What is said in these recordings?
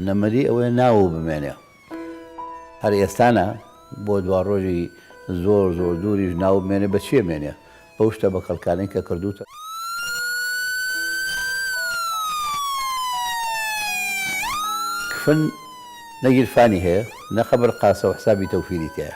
نەمەری ئەوەیە ناوە بمێنێ هەر ئێستانە بۆ دوا ڕۆژی زۆر دووریش ناو بمێنێ بە چێ مێنێ بەو شتە بە کەڵکانەی کە کردوتە کفن نەگیرفانی هەیە نەخەبەر قاسە و حسابی تەوفیری تایە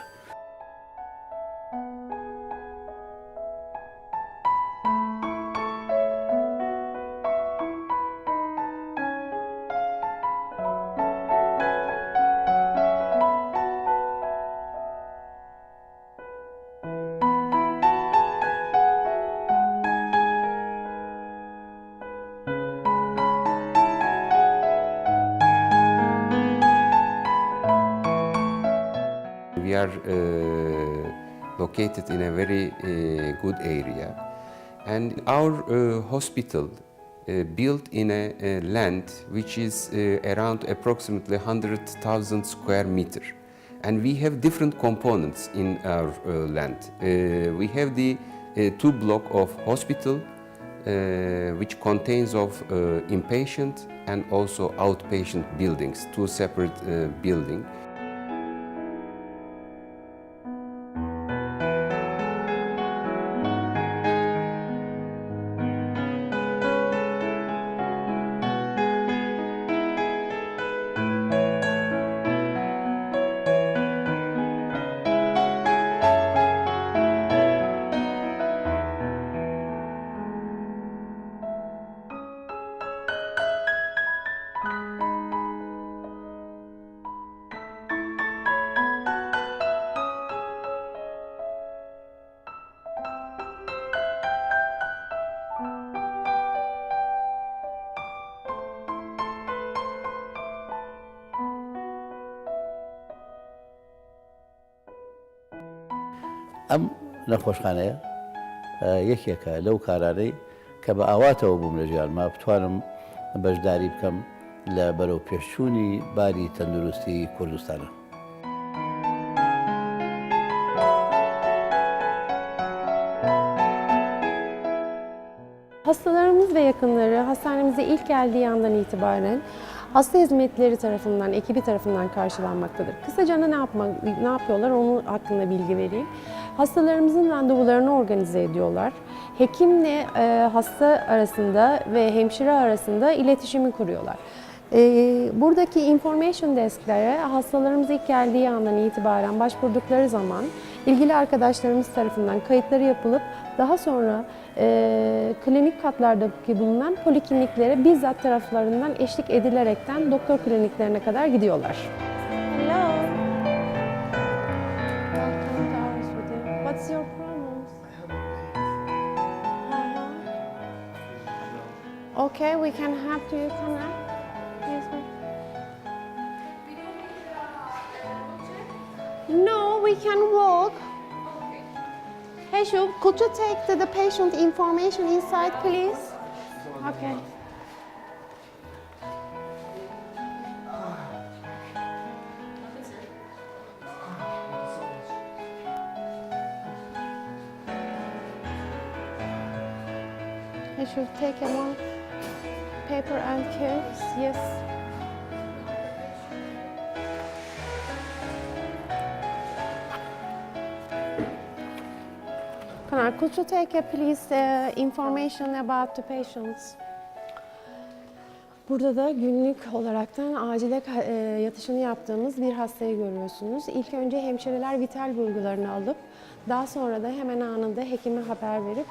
We are located in a very good area, and our hospital built in a land which is around approximately 100,000 square meter, and we have different components in our land. We have the two block of hospital which contains of inpatient and also outpatient buildings, two separate buildings. ئەم نەخۆشخانەیە یەکێکە لەو کارانەی کە بە ئاواتەوە بووم لە ژیانما بتوانم بەشداری بکەم لە بەرەو پێشچوونی باری تەندروستی کوردستانە. Hastalarımız ve yakınları hastanemize ilk geldiği andan itibaren hasta hizmetleri tarafından, ekibi tarafından karşılanmaktadır. Kısaca ne yapıyorlar onun hakkında bilgi vereyim. Hastalarımızın randevularını organize ediyorlar. Hekimle hasta arasında ve hemşire arasında iletişimi kuruyorlar. Buradaki information desklere hastalarımız ilk geldiği andan itibaren başvurdukları zaman ilgili arkadaşlarımız tarafından kayıtları yapılıp daha sonra klinik katlardaki bulunan polikliniklere bizzat taraflarından eşlik edilerekten doktor kliniklerine kadar gidiyorlar. Hello. Welcome to our hospital. What's your problems? Okay, we can help you connect. Yes, no, we can walk. Hey, Shub, could you take the patient information inside, please? Okay. Hey, Shub, take one paper and case. Yes. Could you take please information about the patients? Burada da günlük olaraktan acile yatışını yaptığımız bir hastayı görüyorsunuz. İlk önce hemşireler vital bulgularını alıp daha sonra da hemen anında hekime haber verip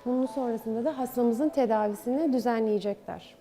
bunun sonrasında da hastamızın tedavisini düzenleyecekler.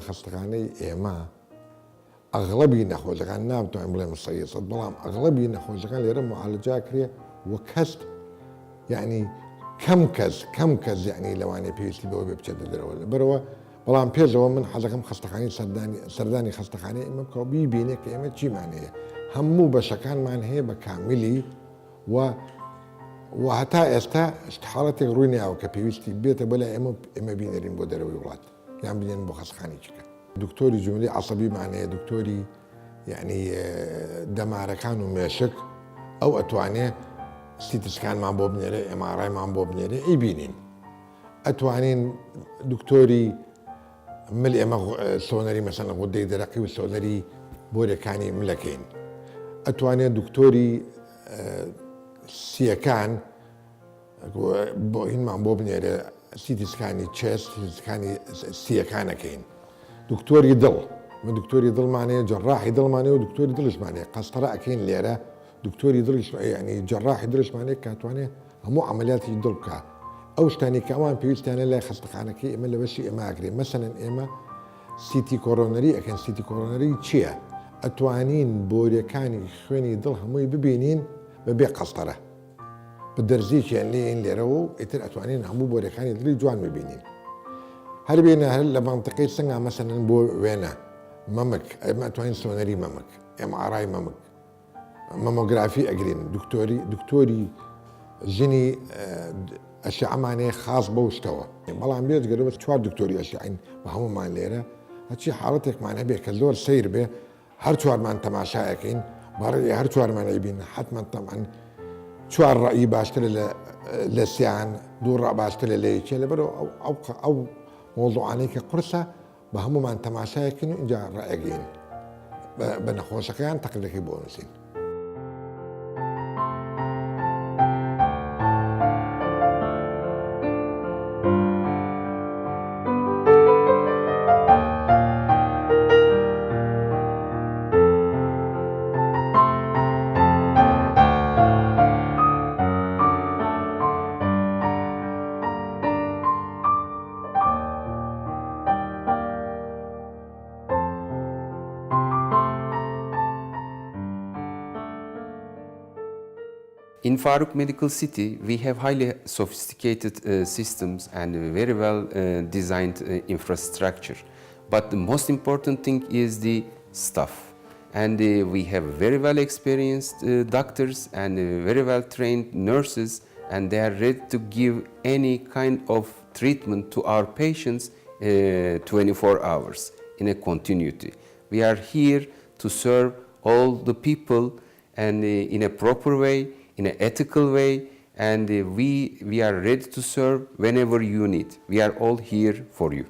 خستخانەی ئێمە ئەغڵبی نەخۆشەکان نامتوانین بڵێم 100%، بەڵام ئەغڵبی نەخۆشەکان لێرە معالجا کرێ و کەس یعنی کەم کەس یعنی لەوانەیە پێویستی بەوە بێ بچێتە دەرەوە بەرەوە. بەڵام پێشەوە من حەزەکەم خستەخانەی سەردانی خستەخانەی ئێمە بکەوە بیبینێ کە ئێمە چیمان هەیە، هەموو بەشەکانمان هەیە بە کاملی و هەتا ئێستا حاڵەتێک ڕووی ناوە کە پێویستی بێتە بەلای ئێمە بینەرین بۆ دەرەوەی وڵات یان بینێن بۆ خستەخانەی چکە. دکتۆری جملەی عەسەبیمان هەیە، دکتۆری یعنی دەمارەکان و مێشک ئەو ئەتوانێ سیتسکانمان بۆ بنێرە، ئێمارایمان بۆ بنێرە ئیبینین. ئەتوانین دکتۆری مل ئێمە سۆنەری مەسەڵەن غودەی دەرەقی و سۆنەری بۆرەکانی ملەکەین. ئەتوانێت دکتۆری سیەکان بۆ هینمان بۆ بنێرە سیتسکانی چێست، سیتسکانی سیەکانەکەین. دکتۆری دڵ من دکتۆری دڵمانەیە، جەڕاحی دڵمانەیە و دکتۆری دڵشمانەیە، قەستەرە ئەکەین لێرە دکتۆری دڵش ینی جەڕاحی دڵشمانەیە کاتوانێت هەموو عملیاتی دڵ بکە. ئەو شتانی کە ئەوان پێویستیانە لای خستەخانەکەی ئێمە لە بەشی ئێمە ئاگرێ. مەسەڵەن ئێمە سیتی کۆرۆنەری ئەکەن. سیتی کۆرۆنەری چییە؟ ئەتوانین بۆریەکانی خوێنی دڵ هەمووی ببینین بەبێ قەستەرە بە دەرزییان لێن لێرەوە و ئیتر ئەتوانین هەموو بۆریەکانی دڵی جوان ببینین. هەر بێنە هەر لە مانتقەی سنگا مەسەڵەن بۆ وێنە مەمک ئێمە ئەتوانین سۆنەری مەمک، ئێمەڕای مەمک، مەمۆگرافی ئەگرین، دکتۆری ژنی ئەشعەمانەیە خاص بەو شتەوە. بەڵام بێجگەرە بە 4 دکتۆری ئەشعین بە هەمومان لێرە هەچی حاڵەتێکمان هەبێ کە زۆر سیر بێ هەر 4مان تەماشایەکەین بەڕێ هەر 4مان ئەیبین حتمما تەمان 4 ڕەئی باشترە لە سیان، 2 ڕە باشترە لە یەکێ لەبەرەوە ئەو مۆڵدوعانەی کە قورسە بە هەمومان تەماشایەکەین و اینجا ڕائەگەین بە نەخۆشەکەیان تەقلەکەی بۆ نووسین. In Faruk Medical City, we have highly sophisticated systems and very well designed infrastructure. But the most important thing is the staff. And we have very well experienced doctors and very well trained nurses, and they are ready to give any kind of treatment to our patients 24 hours in a continuity. We are here to serve all the people and in a proper way, in an ethical way, and we are ready to serve whenever you need. We are all here for you.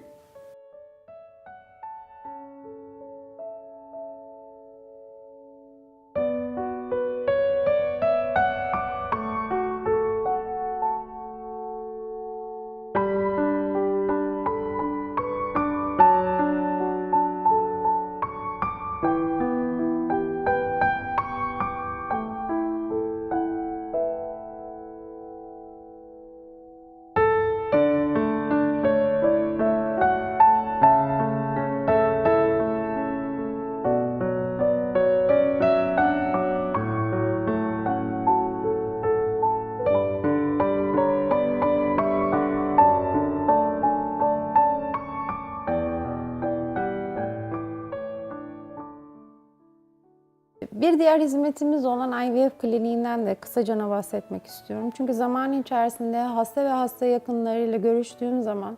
Bir diğer hizmetimiz olan IVF kliniğinden de kısaca bahsetmek istiyorum. Çünkü zaman içerisinde hasta ve hasta yakınlarıyla görüştüğüm zaman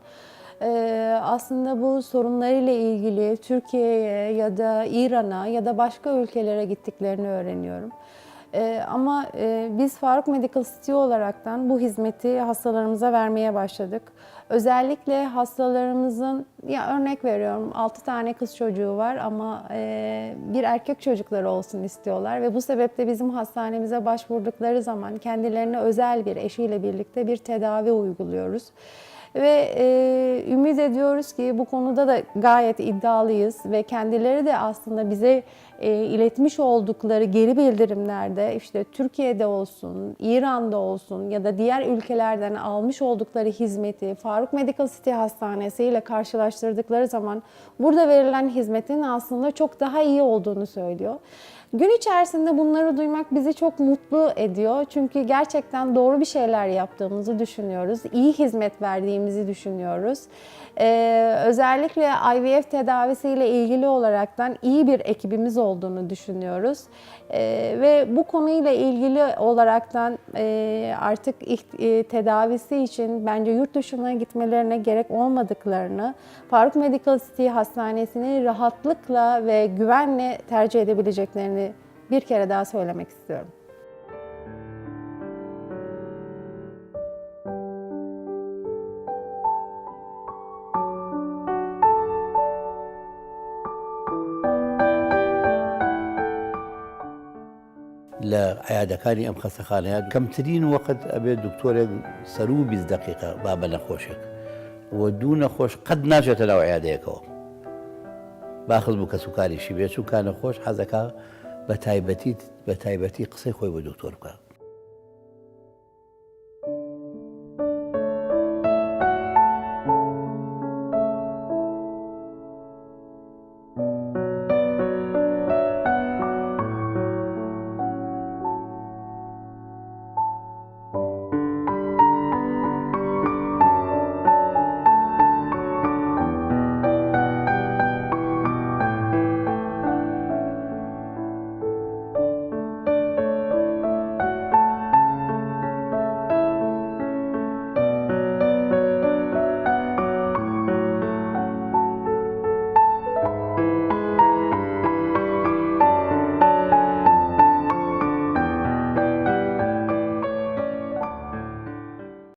aslında bu sorunlarıyla ilgili Türkiye'ye ya da İran'a ya da başka ülkelere gittiklerini öğreniyorum. Ama biz Faruk Medical City olaraktan bu hizmeti hastalarımıza vermeye başladık. Özellikle hastalarımızın, ya örnek veriyorum 6 tane kız çocuğu var ama bir erkek çocukları olsun istiyorlar ve bu sebeple bizim hastanemize başvurdukları zaman kendilerine özel bir eşiyle birlikte bir tedavi uyguluyoruz. Ve ümit ediyoruz ki bu konuda da gayet iddialıyız ve kendileri de aslında bize iletmiş oldukları geri bildirimlerde işte Türkiye'de olsun, İran'da olsun ya da diğer ülkelerden almış oldukları hizmeti Faruk Medical City Hastanesi ile karşılaştırdıkları zaman burada verilen hizmetin aslında çok daha iyi olduğunu söylüyor. Gün içerisinde bunları duymak bizi çok mutlu ediyor. Çünkü gerçekten doğru bir şeyler yaptığımızı düşünüyoruz. İyi hizmet verdiğimizi düşünüyoruz. Özellikle IVF tedavisiyle ilgili olaraktan iyi bir ekibimiz olduğunu düşünüyoruz. Ve bu konuyla ilgili olaraktan artık tedavisi için bence yurt dışına gitmelerine gerek olmadıklarını, Faruk Medical City Hastanesi'ni rahatlıkla ve güvenle tercih edebileceklerini bir kere daha söylemek istiyorum. لە عیادەکانی ئەم خەستەخانەیە کەمترین وەقت ئەبێت دکتۆرێک سەر و 20 دقیقە با بە نەخۆشێک و دوو نەخۆش قەت ناچێتە ناو عیادەیەکەوە باخل بوو کە سوکاریشی بێت چونکە نەخۆش حەزەکە بە تایبەتی قسەی خۆی بۆ دکتۆر بکە